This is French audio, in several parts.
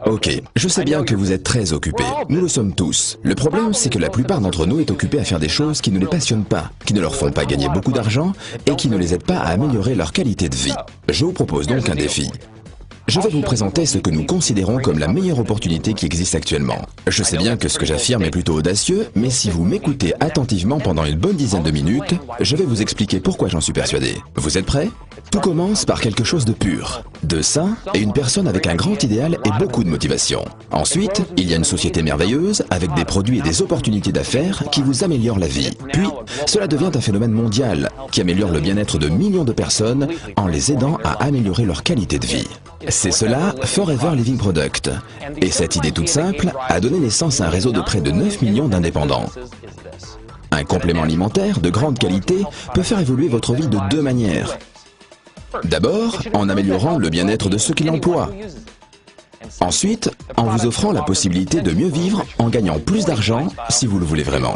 Ok, je sais bien que vous êtes très occupés. Nous le sommes tous. Le problème, c'est que la plupart d'entre nous est occupée à faire des choses qui ne les passionnent pas, qui ne leur font pas gagner beaucoup d'argent et qui ne les aident pas à améliorer leur qualité de vie. Je vous propose donc un défi. Je vais vous présenter ce que nous considérons comme la meilleure opportunité qui existe actuellement. Je sais bien que ce que j'affirme est plutôt audacieux, mais si vous m'écoutez attentivement pendant une bonne dizaine de minutes, je vais vous expliquer pourquoi j'en suis persuadé. Vous êtes prêts? Tout commence par quelque chose de pur, de sain et une personne avec un grand idéal et beaucoup de motivation. Ensuite, il y a une société merveilleuse avec des produits et des opportunités d'affaires qui vous améliorent la vie. Puis, cela devient un phénomène mondial qui améliore le bien-être de millions de personnes en les aidant à améliorer leur qualité de vie. C'est cela, Forever Living Product. Et cette idée toute simple a donné naissance à un réseau de près de 9 millions d'indépendants. Un complément alimentaire de grande qualité peut faire évoluer votre vie de deux manières. D'abord, en améliorant le bien-être de ceux qui l'emploient. Ensuite, en vous offrant la possibilité de mieux vivre en gagnant plus d'argent si vous le voulez vraiment.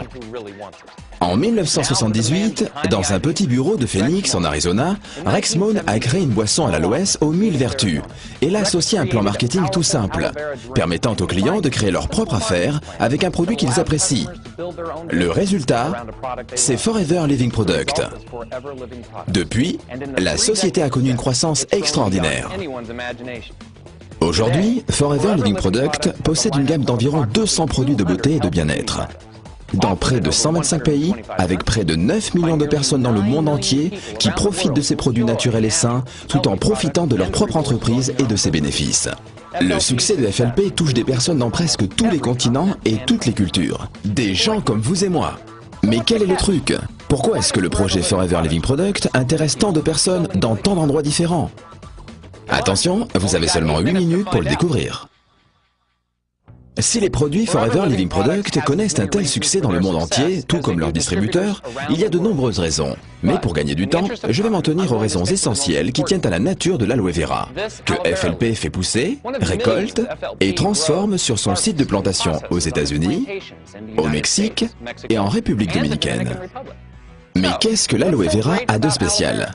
En 1978, dans un petit bureau de Phoenix en Arizona, Rex Mohn a créé une boisson à l'aloès aux 1000 vertus et l'a associé à un plan marketing tout simple, permettant aux clients de créer leur propre affaire avec un produit qu'ils apprécient. Le résultat, c'est Forever Living Product. Depuis, la société a connu une croissance extraordinaire. Aujourd'hui, Forever Living Product possède une gamme d'environ 200 produits de beauté et de bien-être. Dans près de 125 pays, avec près de 9 millions de personnes dans le monde entier qui profitent de ces produits naturels et sains, tout en profitant de leur propre entreprise et de ses bénéfices. Le succès de FLP touche des personnes dans presque tous les continents et toutes les cultures. Des gens comme vous et moi. Mais quel est le truc? Pourquoi est-ce que le projet Forever Living Product intéresse tant de personnes dans tant d'endroits différents? Attention, vous avez seulement 8 minutes pour le découvrir. Si les produits Forever Living Product connaissent un tel succès dans le monde entier, tout comme leurs distributeurs, il y a de nombreuses raisons. Mais pour gagner du temps, je vais m'en tenir aux raisons essentielles qui tiennent à la nature de l'aloe vera, que FLP fait pousser, récolte et transforme sur son site de plantation aux États-Unis, au Mexique et en République dominicaine. Mais qu'est-ce que l'aloe vera a de spécial?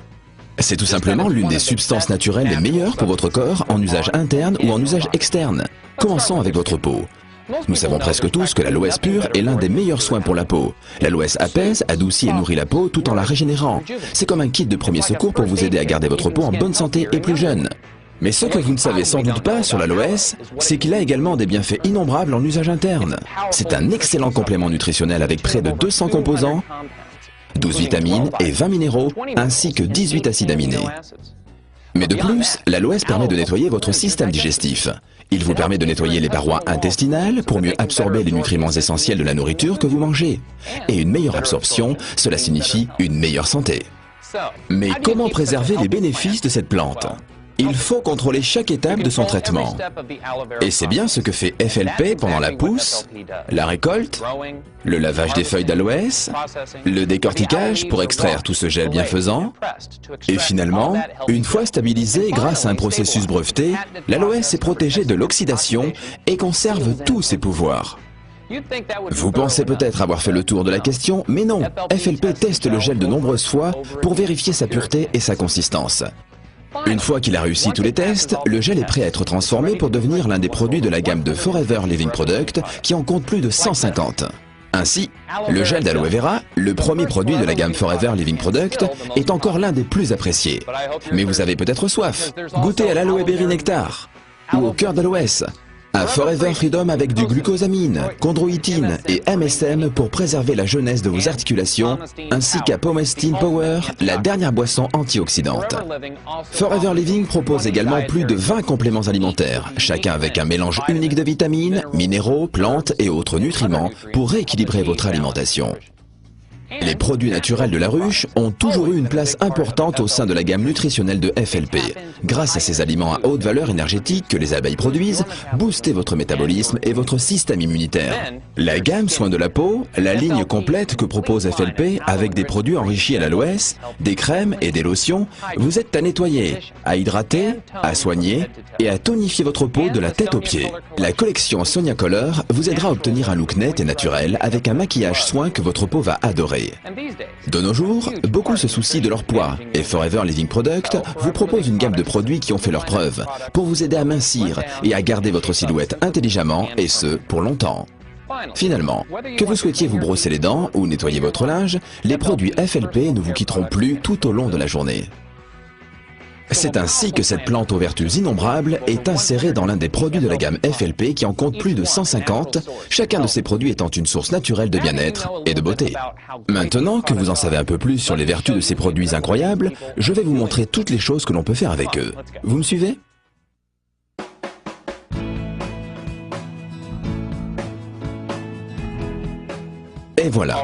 C'est tout simplement l'une des substances naturelles les meilleures pour votre corps en usage interne ou en usage externe. Commençons avec votre peau. Nous savons presque tous que l'aloès pur est l'un des meilleurs soins pour la peau. L'aloès apaise, adoucit et nourrit la peau tout en la régénérant. C'est comme un kit de premier secours pour vous aider à garder votre peau en bonne santé et plus jeune. Mais ce que vous ne savez sans doute pas sur l'aloès, c'est qu'il a également des bienfaits innombrables en usage interne. C'est un excellent complément nutritionnel avec près de 200 composants, 12 vitamines et 20 minéraux, ainsi que 18 acides aminés. Mais de plus, l'aloès permet de nettoyer votre système digestif. Il vous permet de nettoyer les parois intestinales pour mieux absorber les nutriments essentiels de la nourriture que vous mangez. Et une meilleure absorption, cela signifie une meilleure santé. Mais comment préserver les bénéfices de cette plante? Il faut contrôler chaque étape de son traitement. Et c'est bien ce que fait FLP pendant la pousse, la récolte, le lavage des feuilles d'aloès, le décortiquage pour extraire tout ce gel bienfaisant, et finalement, une fois stabilisé grâce à un processus breveté, l'aloès est protégé de l'oxydation et conserve tous ses pouvoirs. Vous pensez peut-être avoir fait le tour de la question, mais non, FLP teste le gel de nombreuses fois pour vérifier sa pureté et sa consistance. Une fois qu'il a réussi tous les tests, le gel est prêt à être transformé pour devenir l'un des produits de la gamme de Forever Living Product qui en compte plus de 150. Ainsi, le gel d'aloe vera, le premier produit de la gamme Forever Living Product, est encore l'un des plus appréciés. Mais vous avez peut-être soif. Goûtez à l'aloe berry nectar ou au cœur d'aloès, à Forever Freedom avec du glucosamine, chondroïtine et MSM pour préserver la jeunesse de vos articulations, ainsi qu'à Pomestine Power, la dernière boisson antioxydante. Forever Living propose également plus de 20 compléments alimentaires, chacun avec un mélange unique de vitamines, minéraux, plantes et autres nutriments pour rééquilibrer votre alimentation. Les produits naturels de la ruche ont toujours eu une place importante au sein de la gamme nutritionnelle de FLP. Grâce à ces aliments à haute valeur énergétique que les abeilles produisent, boostez votre métabolisme et votre système immunitaire. La gamme soins de la peau, la ligne complète que propose FLP avec des produits enrichis à l'aloès, des crèmes et des lotions, vous aide à nettoyer, à hydrater, à soigner et à tonifier votre peau de la tête aux pieds. La collection Sonia Color vous aidera à obtenir un look net et naturel avec un maquillage soin que votre peau va adorer. améliorée. De nos jours, beaucoup se soucient de leur poids et Forever Living Product vous propose une gamme de produits qui ont fait leurs preuves pour vous aider à mincir et à garder votre silhouette intelligemment et ce, pour longtemps. Finalement, que vous souhaitiez vous brosser les dents ou nettoyer votre linge, les produits FLP ne vous quitteront plus tout au long de la journée. C'est ainsi que cette plante aux vertus innombrables est insérée dans l'un des produits de la gamme FLP qui en compte plus de 150, chacun de ces produits étant une source naturelle de bien-être et de beauté. Maintenant que vous en savez un peu plus sur les vertus de ces produits incroyables, je vais vous montrer toutes les choses que l'on peut faire avec eux. Vous me suivez ? Et voilà.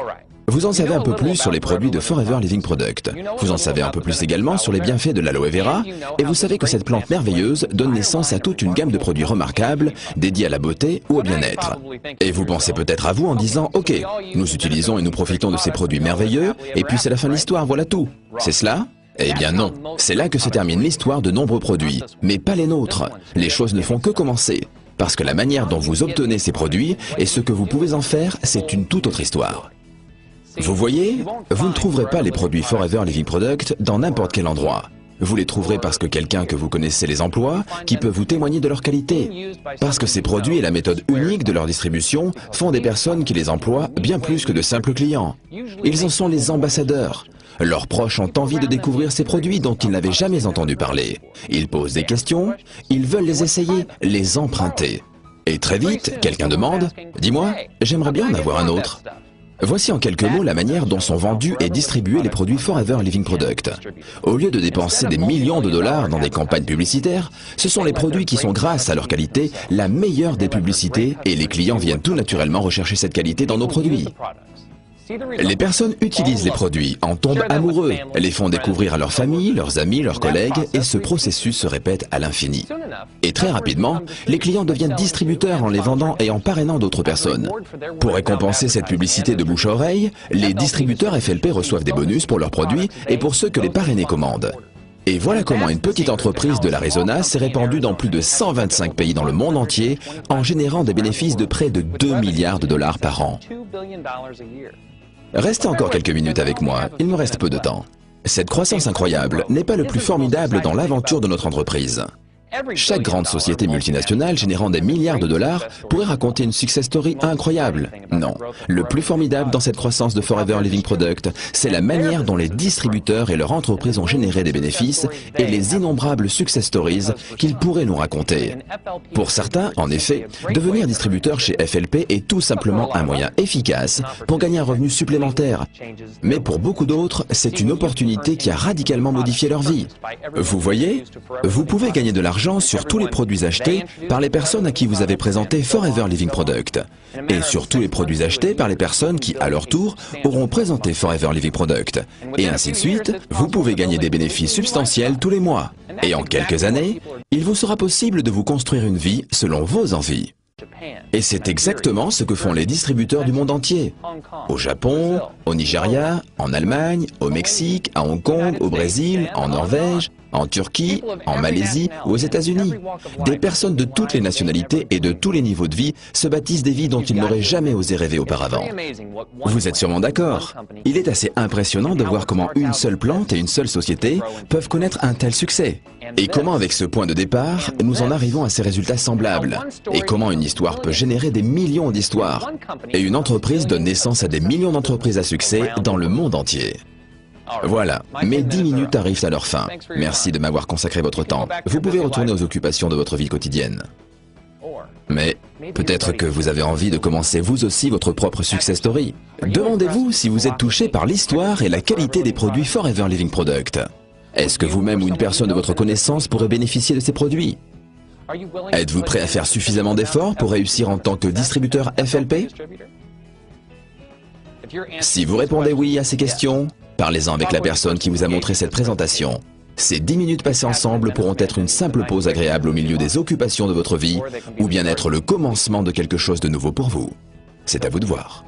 Vous en savez un peu plus sur les produits de Forever Living Product. Vous en savez un peu plus également sur les bienfaits de l'aloe vera et vous savez que cette plante merveilleuse donne naissance à toute une gamme de produits remarquables dédiés à la beauté ou au bien-être. Et vous pensez peut-être à vous en disant « Ok, nous utilisons et nous profitons de ces produits merveilleux et puis c'est la fin de l'histoire, voilà tout. C'est cela ?» Eh bien non, c'est là que se termine l'histoire de nombreux produits, mais pas les nôtres. Les choses ne font que commencer. Parce que la manière dont vous obtenez ces produits et ce que vous pouvez en faire, c'est une toute autre histoire. Vous voyez, vous ne trouverez pas les produits Forever Living Product dans n'importe quel endroit. Vous les trouverez parce que quelqu'un que vous connaissez les emploie, qui peut vous témoigner de leur qualité. Parce que ces produits et la méthode unique de leur distribution font des personnes qui les emploient bien plus que de simples clients. Ils en sont les ambassadeurs. Leurs proches ont envie de découvrir ces produits dont ils n'avaient jamais entendu parler. Ils posent des questions, ils veulent les essayer, les emprunter. Et très vite, quelqu'un demande « Dis-moi, j'aimerais bien en avoir un autre ». Voici en quelques mots la manière dont sont vendus et distribués les produits Forever Living Product. Au lieu de dépenser des millions de dollars dans des campagnes publicitaires, ce sont les produits qui sont, grâce à leur qualité, la meilleure des publicités et les clients viennent tout naturellement rechercher cette qualité dans nos produits. Les personnes utilisent les produits, en tombent amoureux, les font découvrir à leur famille, leurs amis, leurs collègues et ce processus se répète à l'infini. Et très rapidement, les clients deviennent distributeurs en les vendant et en parrainant d'autres personnes. Pour récompenser cette publicité de bouche à oreille, les distributeurs FLP reçoivent des bonus pour leurs produits et pour ceux que les parrainés commandent. Et voilà comment une petite entreprise de l'Arizona s'est répandue dans plus de 125 pays dans le monde entier en générant des bénéfices de près de 2 milliards de dollars par an. Restez encore quelques minutes avec moi, il me reste peu de temps. Cette croissance incroyable n'est pas le plus formidable dans l'aventure de notre entreprise. Chaque grande société multinationale générant des milliards de dollars pourrait raconter une success story incroyable. Non, le plus formidable dans cette croissance de Forever Living Product, c'est la manière dont les distributeurs et leurs entreprises ont généré des bénéfices et les innombrables success stories qu'ils pourraient nous raconter. Pour certains, en effet, devenir distributeur chez FLP est tout simplement un moyen efficace pour gagner un revenu supplémentaire. Mais pour beaucoup d'autres, c'est une opportunité qui a radicalement modifié leur vie. Vous voyez, vous pouvez gagner de l'argent sur tous les produits achetés par les personnes à qui vous avez présenté Forever Living Product et sur tous les produits achetés par les personnes qui, à leur tour, auront présenté Forever Living Product. Et ainsi de suite, vous pouvez gagner des bénéfices substantiels tous les mois. Et en quelques années, il vous sera possible de vous construire une vie selon vos envies. Et c'est exactement ce que font les distributeurs du monde entier. Au Japon, au Nigeria, en Allemagne, au Mexique, à Hong Kong, au Brésil, en Norvège, en Turquie, en Malaisie ou aux États-Unis. Des personnes de toutes les nationalités et de tous les niveaux de vie se bâtissent des vies dont ils n'auraient jamais osé rêver auparavant. Vous êtes sûrement d'accord. Il est assez impressionnant de voir comment une seule plante et une seule société peuvent connaître un tel succès. Et comment avec ce point de départ, nous en arrivons à ces résultats semblables. Et comment une histoire peut générer des millions d'histoires. Et une entreprise donne naissance à des millions d'entreprises à succès dans le monde entier. Voilà, mes 10 minutes arrivent à leur fin. Merci de m'avoir consacré votre temps. Vous pouvez retourner aux occupations de votre vie quotidienne. Mais peut-être que vous avez envie de commencer vous aussi votre propre success story. Demandez-vous si vous êtes touché par l'histoire et la qualité des produits Forever Living Product. Est-ce que vous-même ou une personne de votre connaissance pourrait bénéficier de ces produits? Êtes-vous prêt à faire suffisamment d'efforts pour réussir en tant que distributeur FLP? Si vous répondez oui à ces questions, parlez-en avec la personne qui vous a montré cette présentation. Ces 10 minutes passées ensemble pourront être une simple pause agréable au milieu des occupations de votre vie, ou bien être le commencement de quelque chose de nouveau pour vous. C'est à vous de voir.